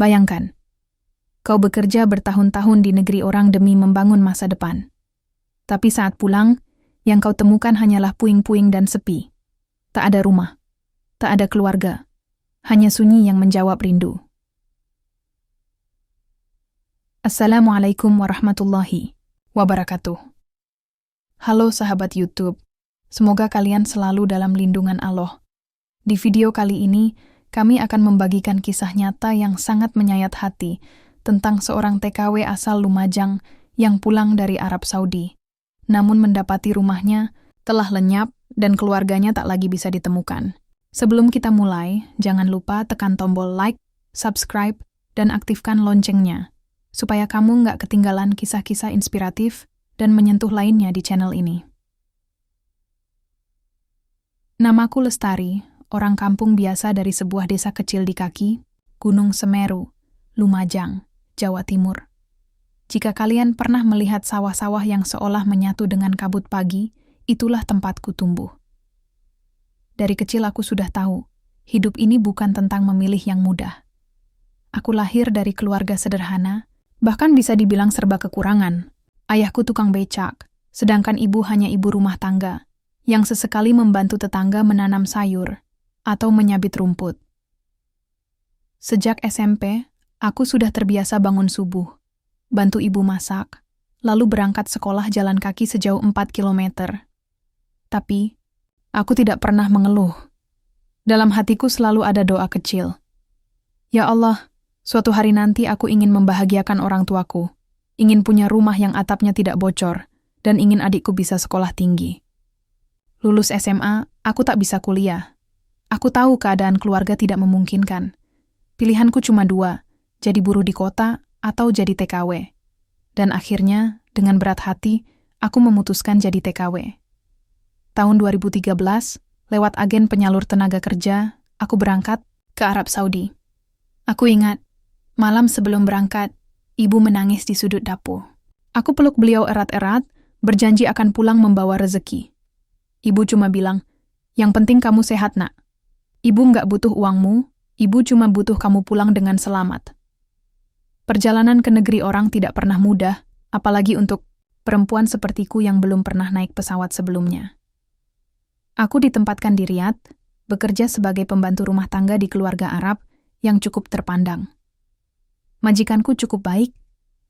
Bayangkan, kau bekerja bertahun-tahun di negeri orang demi membangun masa depan. Tapi saat pulang, yang kau temukan hanyalah puing-puing dan sepi. Tak ada rumah, tak ada keluarga, hanya sunyi yang menjawab rindu. Assalamualaikum warahmatullahi wabarakatuh. Halo sahabat YouTube, semoga kalian selalu dalam lindungan Allah. Di video kali ini, kami akan membagikan kisah nyata yang sangat menyayat hati tentang seorang TKW asal Lumajang yang pulang dari Arab Saudi. Namun mendapati rumahnya telah lenyap dan keluarganya tak lagi bisa ditemukan. Sebelum kita mulai, jangan lupa tekan tombol like, subscribe, dan aktifkan loncengnya, supaya kamu nggak ketinggalan kisah-kisah inspiratif dan menyentuh lainnya di channel ini. Namaku Lestari, orang kampung biasa dari sebuah desa kecil di kaki Gunung Semeru, Lumajang, Jawa Timur. Jika kalian pernah melihat sawah-sawah yang seolah menyatu dengan kabut pagi, itulah tempatku tumbuh. Dari kecil aku sudah tahu, hidup ini bukan tentang memilih yang mudah. Aku lahir dari keluarga sederhana, bahkan bisa dibilang serba kekurangan. Ayahku tukang becak, sedangkan ibu hanya ibu rumah tangga, yang sesekali membantu tetangga menanam sayur atau menyabit rumput. Sejak SMP, aku sudah terbiasa bangun subuh, bantu ibu masak, lalu berangkat sekolah jalan kaki sejauh 4 kilometer. Tapi, aku tidak pernah mengeluh. Dalam hatiku selalu ada doa kecil. Ya Allah, suatu hari nanti aku ingin membahagiakan orang tuaku, ingin punya rumah yang atapnya tidak bocor, dan ingin adikku bisa sekolah tinggi. Lulus SMA, aku tak bisa kuliah. Aku tahu keadaan keluarga tidak memungkinkan. Pilihanku cuma 2, jadi buruh di kota atau jadi TKW. Dan akhirnya, dengan berat hati, aku memutuskan jadi TKW. Tahun 2013, lewat agen penyalur tenaga kerja, aku berangkat ke Arab Saudi. Aku ingat, malam sebelum berangkat, ibu menangis di sudut dapur. Aku peluk beliau erat-erat, berjanji akan pulang membawa rezeki. Ibu cuma bilang, yang penting kamu sehat, nak. Ibu nggak butuh uangmu, ibu cuma butuh kamu pulang dengan selamat. Perjalanan ke negeri orang tidak pernah mudah, apalagi untuk perempuan sepertiku yang belum pernah naik pesawat sebelumnya. Aku ditempatkan di Riyadh, bekerja sebagai pembantu rumah tangga di keluarga Arab yang cukup terpandang. Majikanku cukup baik,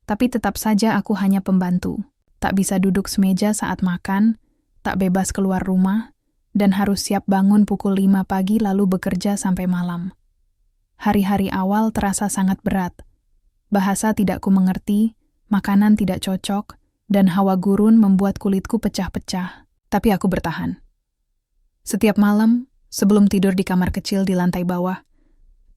tapi tetap saja aku hanya pembantu. Tak bisa duduk semeja saat makan, tak bebas keluar rumah, dan harus siap bangun pukul 5 pagi lalu bekerja sampai malam. Hari-hari awal terasa sangat berat. Bahasa tidak ku mengerti, makanan tidak cocok, dan hawa gurun membuat kulitku pecah-pecah. Tapi aku bertahan. Setiap malam, sebelum tidur di kamar kecil di lantai bawah,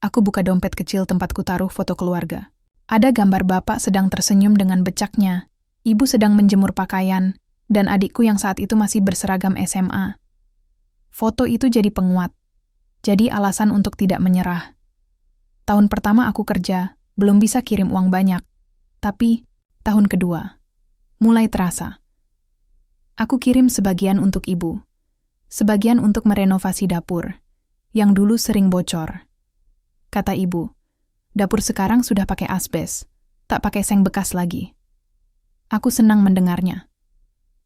aku buka dompet kecil tempatku taruh foto keluarga. Ada gambar bapak sedang tersenyum dengan becaknya, ibu sedang menjemur pakaian, dan adikku yang saat itu masih berseragam SMA. Foto itu jadi penguat, jadi alasan untuk tidak menyerah. Tahun pertama aku kerja, belum bisa kirim uang banyak. Tapi, tahun kedua, mulai terasa. Aku kirim sebagian untuk ibu, sebagian untuk merenovasi dapur, yang dulu sering bocor. Kata ibu, dapur sekarang sudah pakai asbes, tak pakai seng bekas lagi. Aku senang mendengarnya.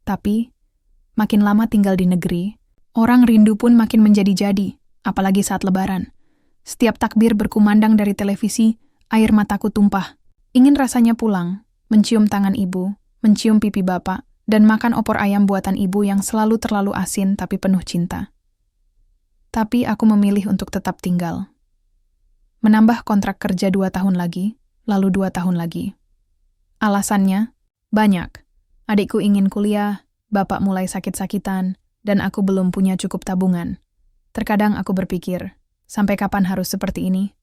Tapi, makin lama tinggal di negeri, orang rindu pun makin menjadi-jadi, apalagi saat lebaran. Setiap takbir berkumandang dari televisi, air mataku tumpah. Ingin rasanya pulang, mencium tangan ibu, mencium pipi bapak, dan makan opor ayam buatan ibu yang selalu terlalu asin tapi penuh cinta. Tapi aku memilih untuk tetap tinggal. Menambah kontrak kerja 2 tahun lagi, lalu 2 tahun lagi. Alasannya, banyak. Adikku ingin kuliah, bapak mulai sakit-sakitan, dan aku belum punya cukup tabungan. Terkadang aku berpikir, sampai kapan harus seperti ini?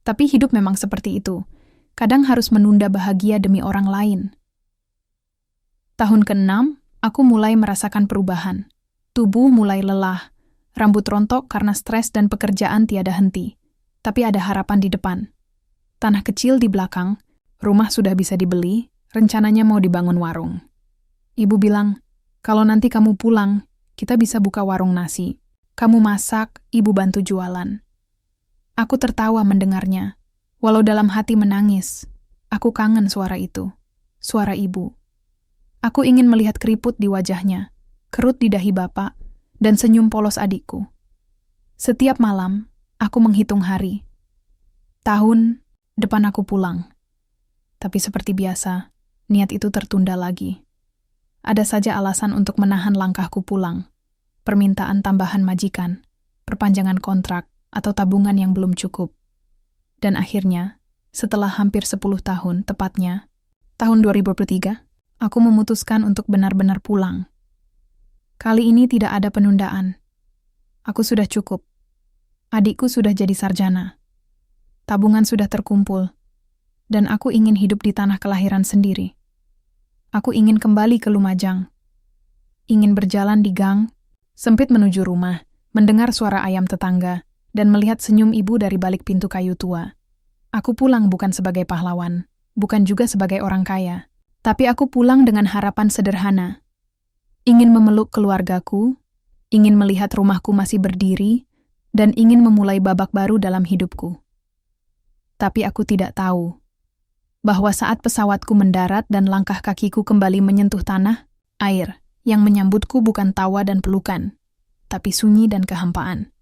Tapi hidup memang seperti itu. Kadang harus menunda bahagia demi orang lain. Tahun ke-6, aku mulai merasakan perubahan. Tubuh mulai lelah, rambut rontok karena stres dan pekerjaan tiada henti. Tapi ada harapan di depan. Tanah kecil di belakang, rumah sudah bisa dibeli, rencananya mau dibangun warung. Ibu bilang, kalau nanti kamu pulang, kita bisa buka warung nasi. Kamu masak, ibu bantu jualan. Aku tertawa mendengarnya. Walau dalam hati menangis, aku kangen suara itu, suara ibu. Aku ingin melihat keriput di wajahnya, kerut di dahi bapak, dan senyum polos adikku. Setiap malam, aku menghitung hari. Tahun depan aku pulang. Tapi seperti biasa, niat itu tertunda lagi. Ada saja alasan untuk menahan langkahku pulang. Permintaan tambahan majikan, perpanjangan kontrak, atau tabungan yang belum cukup. Dan akhirnya, setelah hampir 10 tahun, tepatnya, tahun 2023, aku memutuskan untuk benar-benar pulang. Kali ini tidak ada penundaan. Aku sudah cukup. Adikku sudah jadi sarjana. Tabungan sudah terkumpul. Dan aku ingin hidup di tanah kelahiran sendiri. Aku ingin kembali ke Lumajang. Ingin berjalan di gang, sempit menuju rumah, mendengar suara ayam tetangga, dan melihat senyum ibu dari balik pintu kayu tua. Aku pulang bukan sebagai pahlawan, bukan juga sebagai orang kaya, tapi aku pulang dengan harapan sederhana. Ingin memeluk keluargaku, ingin melihat rumahku masih berdiri, dan ingin memulai babak baru dalam hidupku. Tapi aku tidak tahu bahwa saat pesawatku mendarat dan langkah kakiku kembali menyentuh tanah, air yang menyambutku bukan tawa dan pelukan, tapi sunyi dan kehampaan.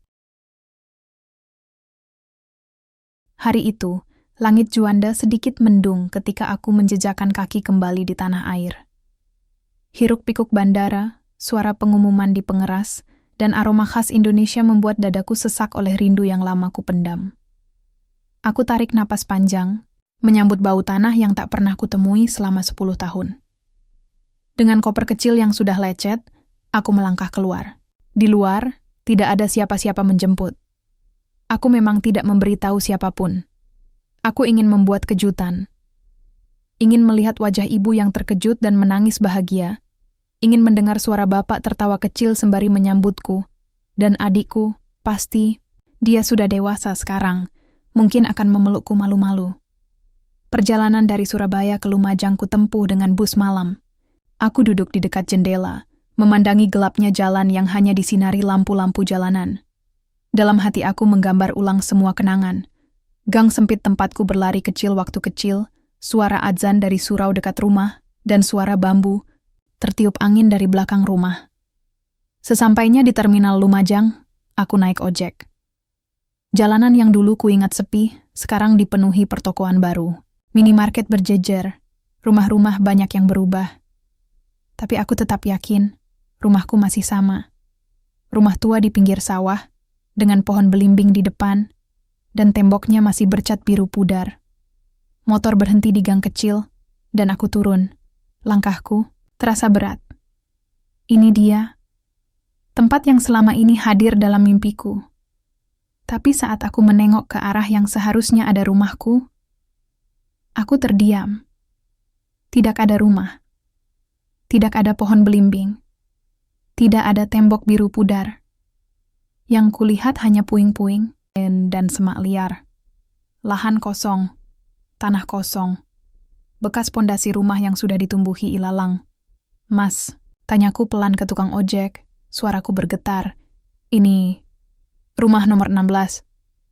Hari itu, langit juanda sedikit mendung ketika aku menjejakkan kaki kembali di tanah air. Hiruk-pikuk bandara, suara pengumuman di pengeras, dan aroma khas Indonesia membuat dadaku sesak oleh rindu yang lama kupendam. Aku tarik napas panjang, menyambut bau tanah yang tak pernah kutemui selama 10 tahun. Dengan koper kecil yang sudah lecet, aku melangkah keluar. Di luar, tidak ada siapa-siapa menjemput. Aku memang tidak memberitahu siapapun. Aku ingin membuat kejutan. Ingin melihat wajah ibu yang terkejut dan menangis bahagia. Ingin mendengar suara bapak tertawa kecil sembari menyambutku. Dan adikku, pasti, dia sudah dewasa sekarang, mungkin akan memelukku malu-malu. Perjalanan dari Surabaya ke Lumajang kutempuh dengan bus malam. Aku duduk di dekat jendela, memandangi gelapnya jalan yang hanya disinari lampu-lampu jalanan. Dalam hati aku menggambar ulang semua kenangan. Gang sempit tempatku berlari kecil waktu kecil, suara adzan dari surau dekat rumah, dan suara bambu tertiup angin dari belakang rumah. Sesampainya di terminal Lumajang, aku naik ojek. Jalanan yang dulu kuingat sepi, sekarang dipenuhi pertokoan baru. Minimarket berjejer, rumah-rumah banyak yang berubah. Tapi aku tetap yakin, rumahku masih sama. Rumah tua di pinggir sawah, dengan pohon belimbing di depan, dan temboknya masih bercat biru pudar. Motor berhenti di gang kecil, dan aku turun. Langkahku terasa berat. Ini dia, tempat yang selama ini hadir dalam mimpiku. Tapi saat aku menengok ke arah yang seharusnya ada rumahku, aku terdiam. Tidak ada rumah. Tidak ada pohon belimbing. Tidak ada tembok biru pudar. Yang kulihat hanya puing-puing dan semak liar. Lahan kosong, tanah kosong, bekas pondasi rumah yang sudah ditumbuhi ilalang. Mas, tanyaku pelan ke tukang ojek, suaraku bergetar. Ini rumah nomor 16,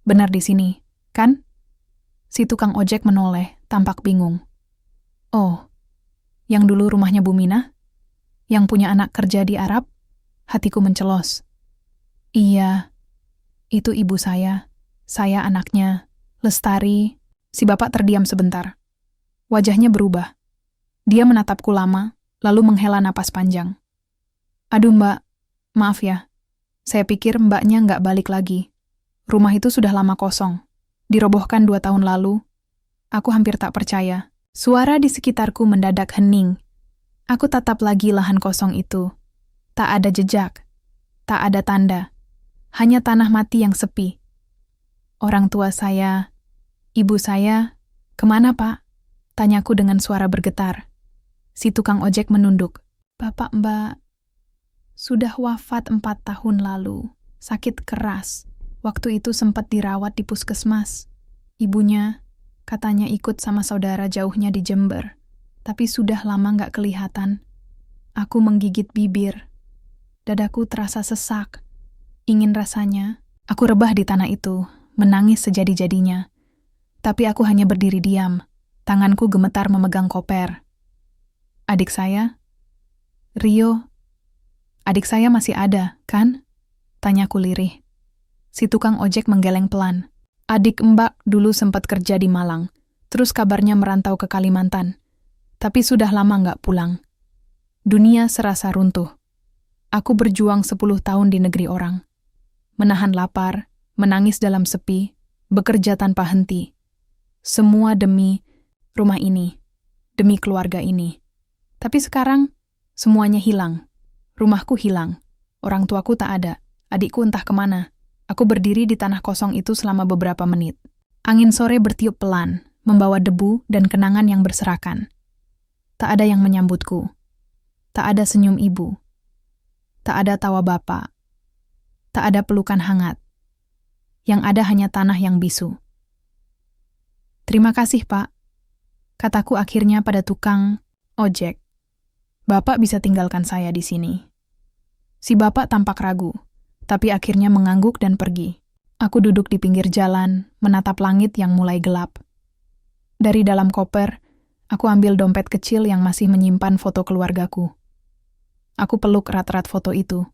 benar di sini, kan? Si tukang ojek menoleh, tampak bingung. Oh, yang dulu rumahnya Bu Minah? Yang punya anak kerja di Arab? Hatiku mencelos. Iya, itu ibu saya anaknya, Lestari. Si bapak terdiam sebentar. Wajahnya berubah. Dia menatapku lama, lalu menghela napas panjang. Aduh mbak, maaf ya. Saya pikir mbaknya nggak balik lagi. Rumah itu sudah lama kosong. Dirobohkan 2 tahun lalu. Aku hampir tak percaya. Suara di sekitarku mendadak hening. Aku tatap lagi lahan kosong itu. Tak ada jejak. Tak ada tanda. Hanya tanah mati yang sepi. Orang tua saya, ibu saya, kemana pak? Tanyaku dengan suara bergetar. Si tukang ojek menunduk. Bapak mbak, sudah wafat 4 tahun lalu. Sakit keras. Waktu itu sempat dirawat di puskesmas. Ibunya, katanya ikut sama saudara jauhnya di Jember. Tapi sudah lama nggak kelihatan. Aku menggigit bibir. Dadaku terasa sesak. Ingin rasanya, aku rebah di tanah itu, menangis sejadi-jadinya. Tapi aku hanya berdiri diam. Tanganku gemetar memegang koper. Adik saya? Rio? Adik saya masih ada, kan? Tanyaku lirih. Si tukang ojek menggeleng pelan. Adik Mbak dulu sempat kerja di Malang. Terus kabarnya merantau ke Kalimantan. Tapi sudah lama nggak pulang. Dunia serasa runtuh. Aku berjuang 10 tahun di negeri orang. Menahan lapar, menangis dalam sepi, bekerja tanpa henti. Semua demi rumah ini, demi keluarga ini. Tapi sekarang, semuanya hilang. Rumahku hilang. Orang tuaku tak ada. Adikku entah kemana. Aku berdiri di tanah kosong itu selama beberapa menit. Angin sore bertiup pelan, membawa debu dan kenangan yang berserakan. Tak ada yang menyambutku. Tak ada senyum ibu. Tak ada tawa bapak. Tak ada pelukan hangat. Yang ada hanya tanah yang bisu. Terima kasih, Pak. Kataku akhirnya pada tukang ojek. Bapak bisa tinggalkan saya di sini. Si bapak tampak ragu, tapi akhirnya mengangguk dan pergi. Aku duduk di pinggir jalan, menatap langit yang mulai gelap. Dari dalam koper, aku ambil dompet kecil yang masih menyimpan foto keluargaku. Aku peluk erat-erat foto itu,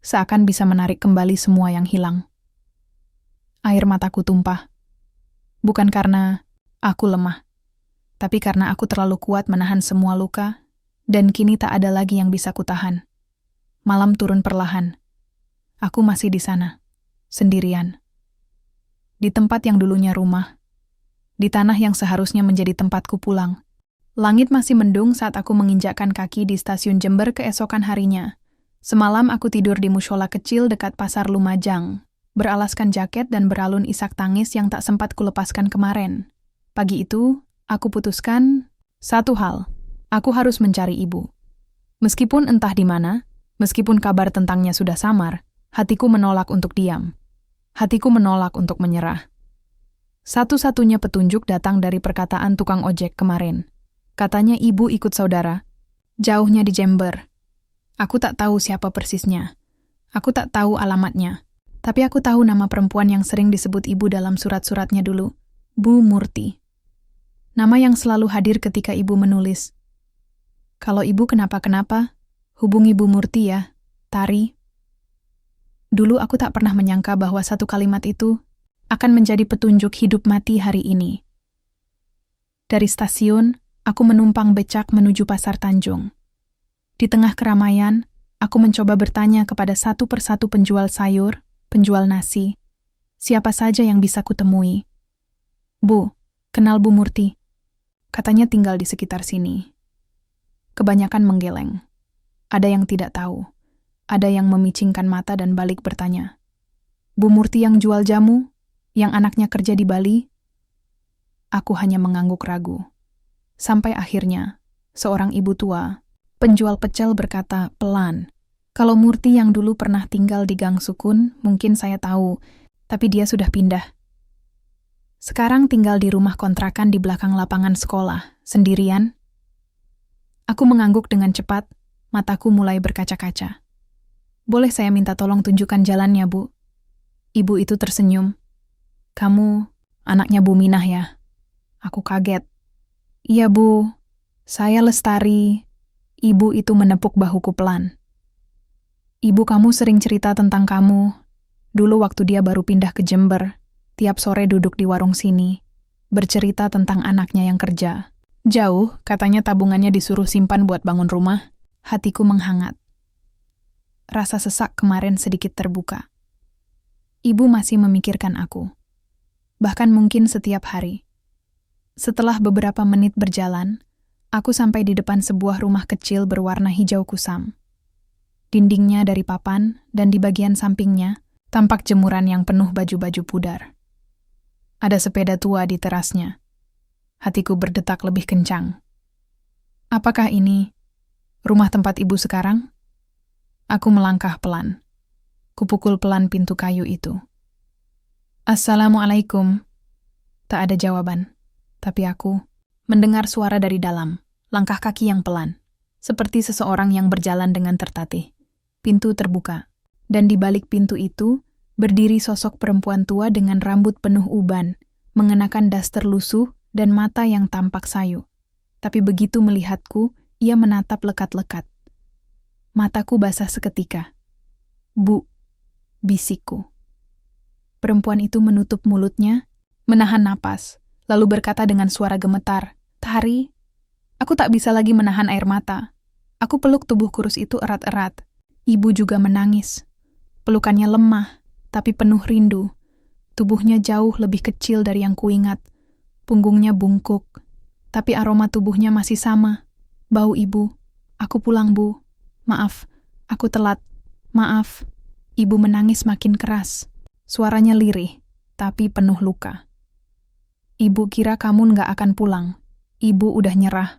seakan bisa menarik kembali semua yang hilang. Air mataku tumpah. Bukan karena aku lemah, tapi karena aku terlalu kuat menahan semua luka, dan kini tak ada lagi yang bisa kutahan. Malam turun perlahan. Aku masih di sana, sendirian. Di tempat yang dulunya rumah, di tanah yang seharusnya menjadi tempatku pulang. Langit masih mendung saat aku menginjakkan kaki di stasiun Jember keesokan harinya. Semalam aku tidur di mushola kecil dekat Pasar Lumajang, beralaskan jaket dan beralun isak tangis yang tak sempat kulepaskan kemarin. Pagi itu, aku putuskan satu hal, aku harus mencari ibu. Meskipun entah di mana, meskipun kabar tentangnya sudah samar, hatiku menolak untuk diam. Hatiku menolak untuk menyerah. Satu-satunya petunjuk datang dari perkataan tukang ojek kemarin. Katanya ibu ikut saudara. Jauhnya di Jember. Aku tak tahu siapa persisnya. Aku tak tahu alamatnya. Tapi aku tahu nama perempuan yang sering disebut ibu dalam surat-suratnya dulu. Bu Murti. Nama yang selalu hadir ketika ibu menulis. Kalau ibu kenapa-kenapa, hubungi Bu Murti ya, Tari. Dulu aku tak pernah menyangka bahwa satu kalimat itu akan menjadi petunjuk hidup mati hari ini. Dari stasiun, aku menumpang becak menuju Pasar Tanjung. Di tengah keramaian, aku mencoba bertanya kepada satu persatu penjual sayur, penjual nasi, siapa saja yang bisa kutemui. Bu, kenal Bu Murti. Katanya tinggal di sekitar sini. Kebanyakan menggeleng. Ada yang tidak tahu. Ada yang memicingkan mata dan balik bertanya. Bu Murti yang jual jamu? Yang anaknya kerja di Bali? Aku hanya mengangguk ragu. Sampai akhirnya, seorang ibu tua, penjual pecel berkata pelan, kalau Murti yang dulu pernah tinggal di Gang Sukun, mungkin saya tahu, tapi dia sudah pindah. Sekarang tinggal di rumah kontrakan di belakang lapangan sekolah, sendirian. Aku mengangguk dengan cepat, mataku mulai berkaca-kaca. Boleh saya minta tolong tunjukkan jalannya, Bu? Ibu itu tersenyum. Kamu anaknya Bu Minah ya? Aku kaget. Iya, Bu. Saya Lestari. Ibu itu menepuk bahuku pelan. Ibu kamu sering cerita tentang kamu. Dulu waktu dia baru pindah ke Jember, tiap sore duduk di warung sini, bercerita tentang anaknya yang kerja. Jauh, katanya tabungannya disuruh simpan buat bangun rumah. Hatiku menghangat. Rasa sesak kemarin sedikit terbuka. Ibu masih memikirkan aku. Bahkan mungkin setiap hari. Setelah beberapa menit berjalan, aku sampai di depan sebuah rumah kecil berwarna hijau kusam. Dindingnya dari papan dan di bagian sampingnya tampak jemuran yang penuh baju-baju pudar. Ada sepeda tua di terasnya. Hatiku berdetak lebih kencang. Apakah ini rumah tempat ibu sekarang? Aku melangkah pelan. Kupukul pelan pintu kayu itu. Assalamualaikum. Tak ada jawaban, tapi aku mendengar suara dari dalam, langkah kaki yang pelan, seperti seseorang yang berjalan dengan tertatih. Pintu terbuka, dan di balik pintu itu berdiri sosok perempuan tua dengan rambut penuh uban, mengenakan daster lusuh dan mata yang tampak sayu. Tapi begitu melihatku, ia menatap lekat-lekat. Mataku basah seketika. "Bu," bisikku. Perempuan itu menutup mulutnya, menahan napas, lalu berkata dengan suara gemetar, "Tari." Aku tak bisa lagi menahan air mata. Aku peluk tubuh kurus itu erat-erat. Ibu juga menangis. Pelukannya lemah, tapi penuh rindu. Tubuhnya jauh lebih kecil dari yang kuingat. Punggungnya bungkuk, tapi aroma tubuhnya masih sama. "Bau ibu. Aku pulang, Bu. Maaf, aku telat. Maaf." Ibu menangis makin keras. Suaranya lirih, tapi penuh luka. "Ibu kira kamu nggak akan pulang. Ibu udah nyerah."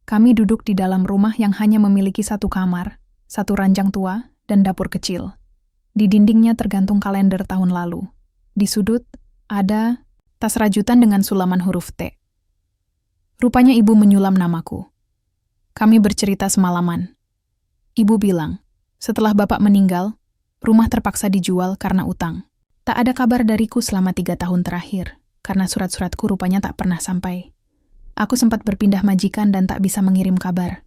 Kami duduk di dalam rumah yang hanya memiliki satu kamar, satu ranjang tua, dan dapur kecil. Di dindingnya tergantung kalender tahun lalu. Di sudut ada tas rajutan dengan sulaman huruf T. Rupanya ibu menyulam namaku. Kami bercerita semalaman. Ibu bilang, setelah bapak meninggal, rumah terpaksa dijual karena utang. Tak ada kabar dariku selama 3 tahun terakhir, karena surat-suratku rupanya tak pernah sampai. Aku sempat berpindah majikan dan tak bisa mengirim kabar.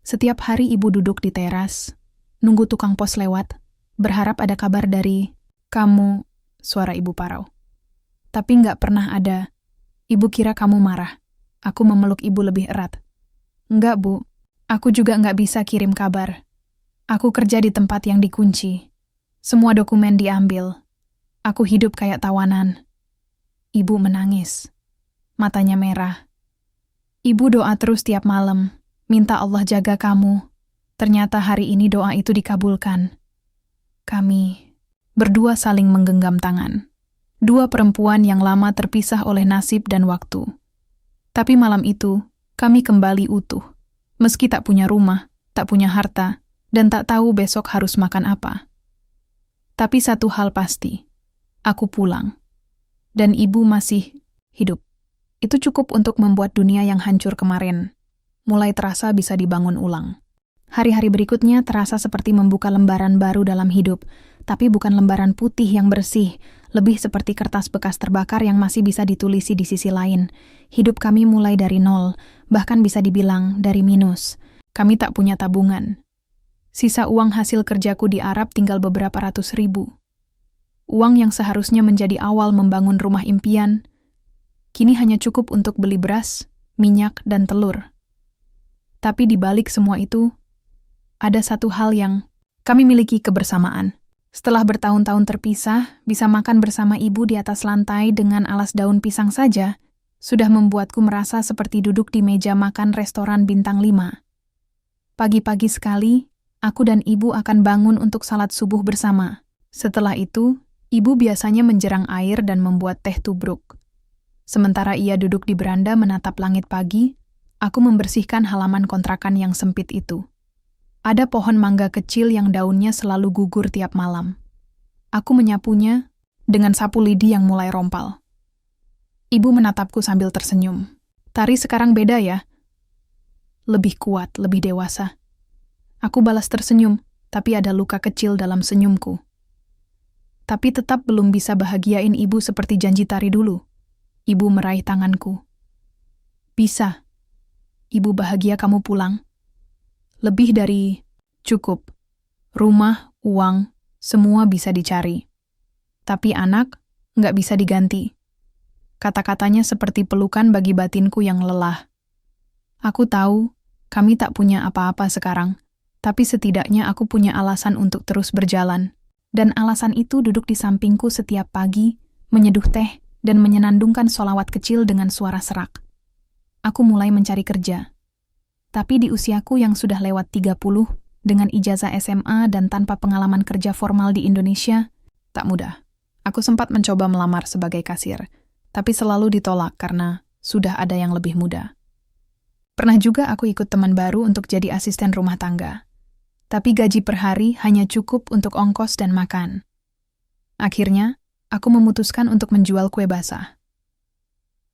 Setiap hari ibu duduk di teras, nunggu tukang pos lewat, berharap ada kabar dari kamu, suara ibu parau. Tapi nggak pernah ada. Ibu kira kamu marah. Aku memeluk ibu lebih erat. "Enggak, Bu. Aku juga nggak bisa kirim kabar. Aku kerja di tempat yang dikunci. Semua dokumen diambil. Aku hidup kayak tawanan." Ibu menangis. Matanya merah. Ibu doa terus tiap malam, minta Allah jaga kamu. Ternyata hari ini doa itu dikabulkan. Kami berdua saling menggenggam tangan. Dua perempuan yang lama terpisah oleh nasib dan waktu. Tapi malam itu, kami kembali utuh. Meski tak punya rumah, tak punya harta, dan tak tahu besok harus makan apa. Tapi satu hal pasti, aku pulang. Dan ibu masih hidup. Itu cukup untuk membuat dunia yang hancur kemarin mulai terasa bisa dibangun ulang. Hari-hari berikutnya terasa seperti membuka lembaran baru dalam hidup, tapi bukan lembaran putih yang bersih, lebih seperti kertas bekas terbakar yang masih bisa ditulisi di sisi lain. Hidup kami mulai dari nol, bahkan bisa dibilang dari minus. Kami tak punya tabungan. Sisa uang hasil kerjaku di Arab tinggal beberapa ratus ribu. Uang yang seharusnya menjadi awal membangun rumah impian, kini hanya cukup untuk beli beras, minyak, dan telur. Tapi di balik semua itu, ada satu hal yang kami miliki kebersamaan. Setelah bertahun-tahun terpisah, bisa makan bersama ibu di atas lantai dengan alas daun pisang saja, sudah membuatku merasa seperti duduk di meja makan restoran bintang 5. Pagi-pagi sekali, aku dan ibu akan bangun untuk salat subuh bersama. Setelah itu, ibu biasanya menjerang air dan membuat teh tubruk. Sementara ia duduk di beranda menatap langit pagi, aku membersihkan halaman kontrakan yang sempit itu. Ada pohon mangga kecil yang daunnya selalu gugur tiap malam. Aku menyapunya dengan sapu lidi yang mulai rompal. Ibu menatapku sambil tersenyum. "Tari sekarang beda ya? Lebih kuat, lebih dewasa." Aku balas tersenyum, tapi ada luka kecil dalam senyumku. Tapi tetap belum bisa bahagiain ibu seperti janji Tari dulu. Ibu meraih tanganku. "Bisa. Ibu bahagia kamu pulang. Lebih dari cukup. Rumah, uang, semua bisa dicari. Tapi anak nggak bisa diganti." Kata-katanya seperti pelukan bagi batinku yang lelah. Aku tahu, kami tak punya apa-apa sekarang, tapi setidaknya aku punya alasan untuk terus berjalan. Dan alasan itu duduk di sampingku setiap pagi, menyeduh teh, dan menyenandungkan sholawat kecil dengan suara serak. Aku mulai mencari kerja. Tapi di usiaku yang sudah lewat 30, dengan ijazah SMA dan tanpa pengalaman kerja formal di Indonesia, tak mudah. Aku sempat mencoba melamar sebagai kasir, tapi selalu ditolak karena sudah ada yang lebih muda. Pernah juga aku ikut teman baru untuk jadi asisten rumah tangga. Tapi gaji per hari hanya cukup untuk ongkos dan makan. Akhirnya, aku memutuskan untuk menjual kue basah.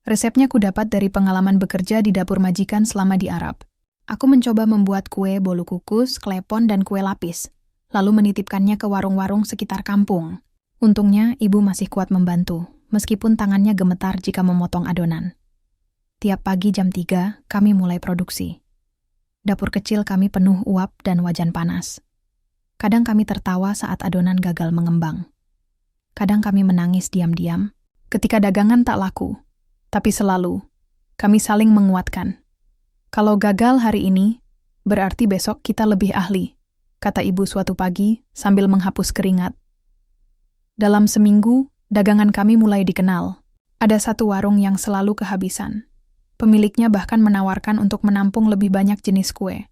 Resepnya ku dapat dari pengalaman bekerja di dapur majikan selama di Arab. Aku mencoba membuat kue bolu kukus, klepon, dan kue lapis, lalu menitipkannya ke warung-warung sekitar kampung. Untungnya, ibu masih kuat membantu. meskipun tangannya gemetar jika memotong adonan. Tiap pagi jam 3, kami mulai produksi. Dapur kecil kami penuh uap dan wajan panas. Kadang kami tertawa saat adonan gagal mengembang. Kadang kami menangis diam-diam ketika dagangan tak laku. Tapi selalu, kami saling menguatkan. Kalau gagal hari ini, berarti besok kita lebih ahli, kata ibu suatu pagi sambil menghapus keringat. Dalam seminggu, dagangan kami mulai dikenal. Ada satu warung yang selalu kehabisan. Pemiliknya bahkan menawarkan untuk menampung lebih banyak jenis kue.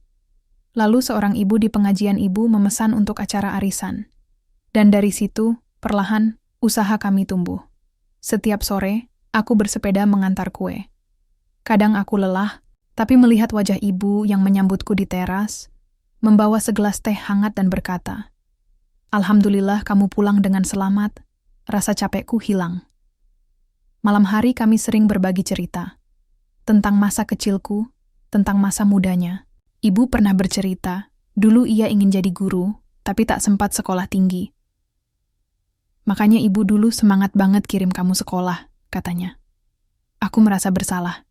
Lalu seorang ibu di pengajian ibu memesan untuk acara arisan. Dan dari situ, perlahan, usaha kami tumbuh. Setiap sore, aku bersepeda mengantar kue. Kadang aku lelah, tapi melihat wajah ibu yang menyambutku di teras, membawa segelas teh hangat dan berkata, "Alhamdulillah kamu pulang dengan selamat, rasa capekku hilang." Malam hari kami sering berbagi cerita. Tentang masa kecilku, tentang masa mudanya. Ibu pernah bercerita, dulu ia ingin jadi guru, tapi tak sempat sekolah tinggi. Makanya ibu dulu semangat banget kirim kamu sekolah, katanya. Aku merasa bersalah.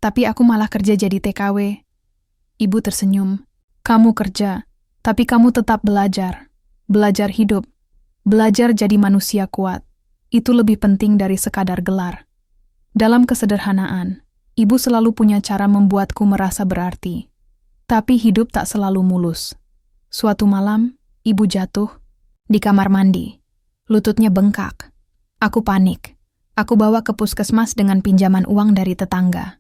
Tapi aku malah kerja jadi TKW. Ibu tersenyum. Kamu kerja, tapi kamu tetap belajar. Belajar hidup. Belajar jadi manusia kuat. Itu lebih penting dari sekadar gelar. Dalam kesederhanaan, ibu selalu punya cara membuatku merasa berarti. Tapi hidup tak selalu mulus. Suatu malam, ibu jatuh di kamar mandi. Lututnya bengkak. Aku panik. Aku bawa ke puskesmas dengan pinjaman uang dari tetangga.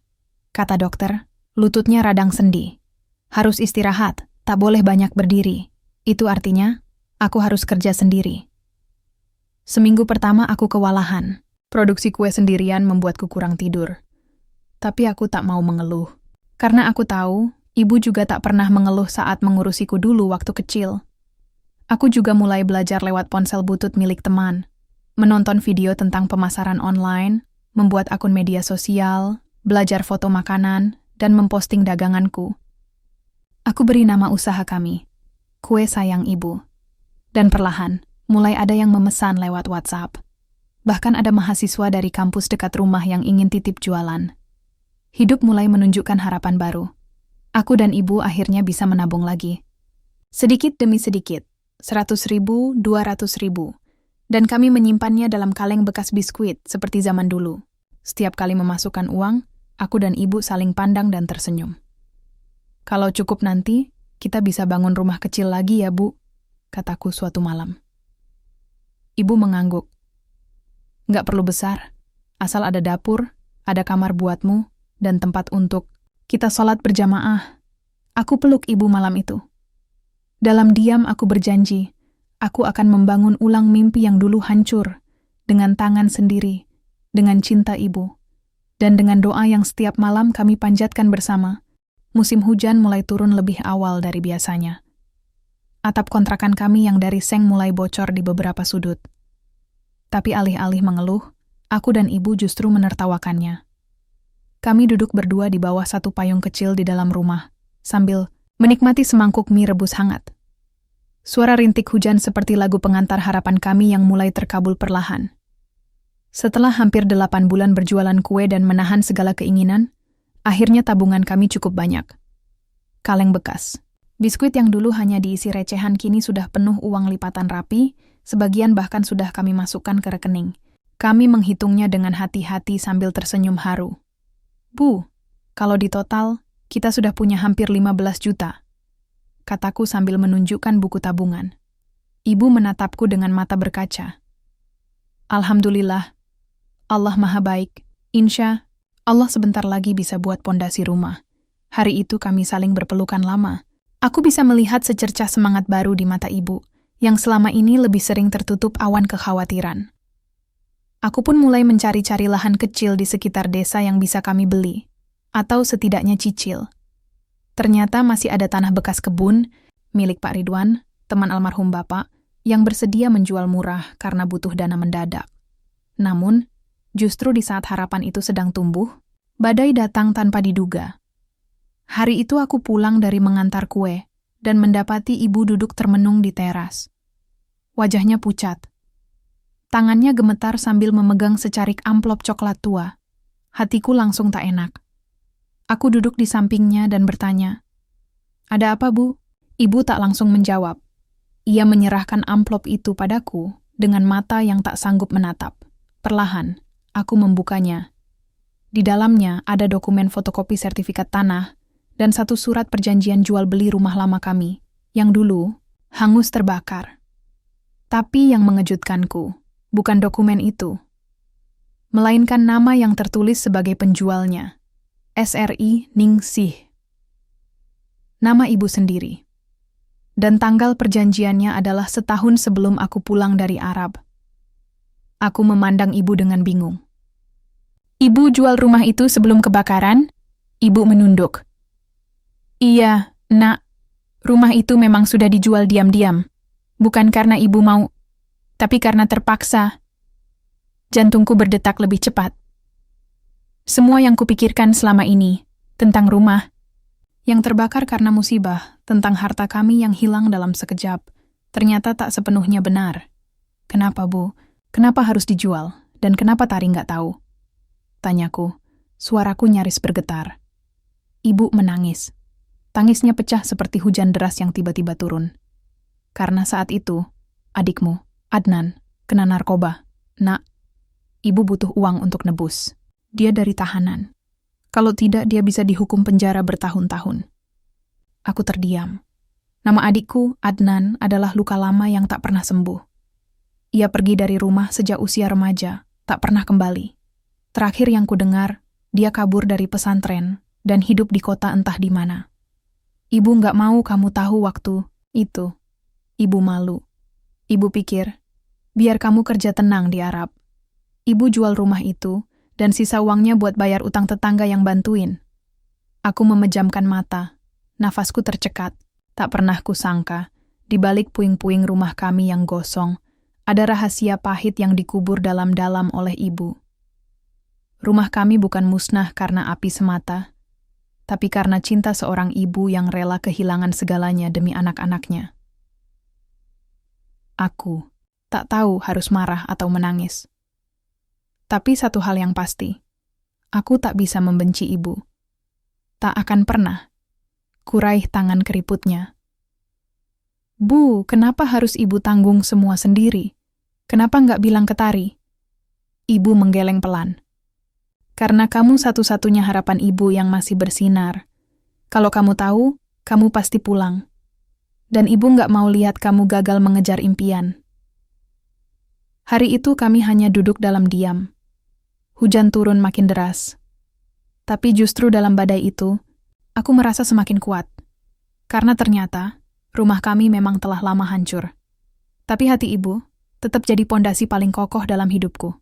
Kata dokter, lututnya radang sendi. Harus istirahat, tak boleh banyak berdiri. Itu artinya, aku harus kerja sendiri. Seminggu pertama aku kewalahan. Produksi kue sendirian membuatku kurang tidur. Tapi aku tak mau mengeluh. Karena aku tahu, ibu juga tak pernah mengeluh saat mengurusiku dulu waktu kecil. Aku juga mulai belajar lewat ponsel butut milik teman. Menonton video tentang pemasaran online, membuat akun media sosial, belajar foto makanan, dan memposting daganganku. Aku beri nama usaha kami, Kue Sayang Ibu. Dan perlahan, mulai ada yang memesan lewat WhatsApp. Bahkan ada mahasiswa dari kampus dekat rumah yang ingin titip jualan. Hidup mulai menunjukkan harapan baru. Aku dan ibu akhirnya bisa menabung lagi. Sedikit demi sedikit, 100.000, 200.000. Dan kami menyimpannya dalam kaleng bekas biskuit seperti zaman dulu. Setiap kali memasukkan uang, aku dan ibu saling pandang dan tersenyum. Kalau cukup nanti, kita bisa bangun rumah kecil lagi ya, Bu, kataku suatu malam. Ibu mengangguk. Nggak perlu besar, asal ada dapur, ada kamar buatmu, dan tempat untuk kita sholat berjamaah. Aku peluk ibu malam itu. Dalam diam aku berjanji, aku akan membangun ulang mimpi yang dulu hancur, dengan tangan sendiri, dengan cinta ibu, dan dengan doa yang setiap malam kami panjatkan bersama. Musim hujan mulai turun lebih awal dari biasanya. Atap kontrakan kami yang dari seng mulai bocor di beberapa sudut. Tapi alih-alih mengeluh, aku dan ibu justru menertawakannya. Kami duduk berdua di bawah satu payung kecil di dalam rumah, sambil menikmati semangkuk mie rebus hangat. Suara rintik hujan seperti lagu pengantar harapan kami yang mulai terkabul perlahan. Setelah hampir 8 bulan berjualan kue dan menahan segala keinginan, akhirnya tabungan kami cukup banyak. Kaleng bekas. Biskuit yang dulu hanya diisi recehan kini sudah penuh uang lipatan rapi, sebagian bahkan sudah kami masukkan ke rekening. Kami menghitungnya dengan hati-hati sambil tersenyum haru. Bu, kalau di total, kita sudah punya hampir 15 juta. Kataku sambil menunjukkan buku tabungan. Ibu menatapku dengan mata berkaca. Alhamdulillah, Allah Maha Baik. Insya Allah sebentar lagi bisa buat pondasi rumah. Hari itu kami saling berpelukan lama. Aku bisa melihat secercah semangat baru di mata ibu, yang selama ini lebih sering tertutup awan kekhawatiran. Aku pun mulai mencari-cari lahan kecil di sekitar desa yang bisa kami beli, atau setidaknya cicil. Ternyata masih ada tanah bekas kebun, milik Pak Ridwan, teman almarhum Bapak, yang bersedia menjual murah karena butuh dana mendadak. Namun, justru di saat harapan itu sedang tumbuh, badai datang tanpa diduga. Hari itu aku pulang dari mengantar kue, dan mendapati ibu duduk termenung di teras. Wajahnya pucat. Tangannya gemetar sambil memegang secarik amplop coklat tua. Hatiku langsung tak enak. Aku duduk di sampingnya dan bertanya, "Ada apa, Bu?" Ibu tak langsung menjawab. Ia menyerahkan amplop itu padaku dengan mata yang tak sanggup menatap. Perlahan, aku membukanya. Di dalamnya ada dokumen fotokopi sertifikat tanah dan satu surat perjanjian jual beli rumah lama kami, yang dulu hangus terbakar. Tapi yang mengejutkanku, bukan dokumen itu, melainkan nama yang tertulis sebagai penjualnya, SRI Ningsih. Nama ibu sendiri. Dan tanggal perjanjiannya adalah setahun sebelum aku pulang dari Arab. Aku memandang ibu dengan bingung. "Ibu jual rumah itu sebelum kebakaran?" Ibu menunduk. "Iya, Nak. Rumah itu memang sudah dijual diam-diam. Bukan karena ibu mau, tapi karena terpaksa." Jantungku berdetak lebih cepat. Semua yang kupikirkan selama ini, tentang rumah, yang terbakar karena musibah, tentang harta kami yang hilang dalam sekejap, ternyata tak sepenuhnya benar. "Kenapa, Bu? Kenapa harus dijual? Dan kenapa Tari nggak tahu?" Tanyaku. Suaraku nyaris bergetar. Ibu menangis. Tangisnya pecah seperti hujan deras yang tiba-tiba turun. Karena saat itu, adikmu, Adnan, kena narkoba. "Nak, ibu butuh uang untuk nebus. Dia dari tahanan. Kalau tidak, dia bisa dihukum penjara bertahun-tahun." Aku terdiam. Nama adikku, Adnan, adalah luka lama yang tak pernah sembuh. Ia pergi dari rumah sejak usia remaja, tak pernah kembali. Terakhir yang kudengar, dia kabur dari pesantren dan hidup di kota entah di mana. Ibu nggak mau kamu tahu waktu itu. Ibu malu. Ibu pikir, biar kamu kerja tenang di Arab. Ibu jual rumah itu, dan sisa uangnya buat bayar utang tetangga yang bantuin. Aku memejamkan mata. Nafasku tercekat. Tak pernah kusangka, di balik puing-puing rumah kami yang gosong, ada rahasia pahit yang dikubur dalam-dalam oleh ibu. Rumah kami bukan musnah karena api semata, tapi karena cinta seorang ibu yang rela kehilangan segalanya demi anak-anaknya. Aku tak tahu harus marah atau menangis. Tapi satu hal yang pasti, aku tak bisa membenci ibu. Tak akan pernah. Kuraih tangan keriputnya. "Bu, kenapa harus ibu tanggung semua sendiri? Kenapa nggak bilang ke Tari?" Ibu menggeleng pelan. "Karena kamu satu-satunya harapan ibu yang masih bersinar. Kalau kamu tahu, kamu pasti pulang. Dan ibu nggak mau lihat kamu gagal mengejar impian." Hari itu kami hanya duduk dalam diam. Hujan turun makin deras. Tapi justru dalam badai itu, aku merasa semakin kuat. Karena ternyata, rumah kami memang telah lama hancur. Tapi hati ibu tetap jadi pondasi paling kokoh dalam hidupku.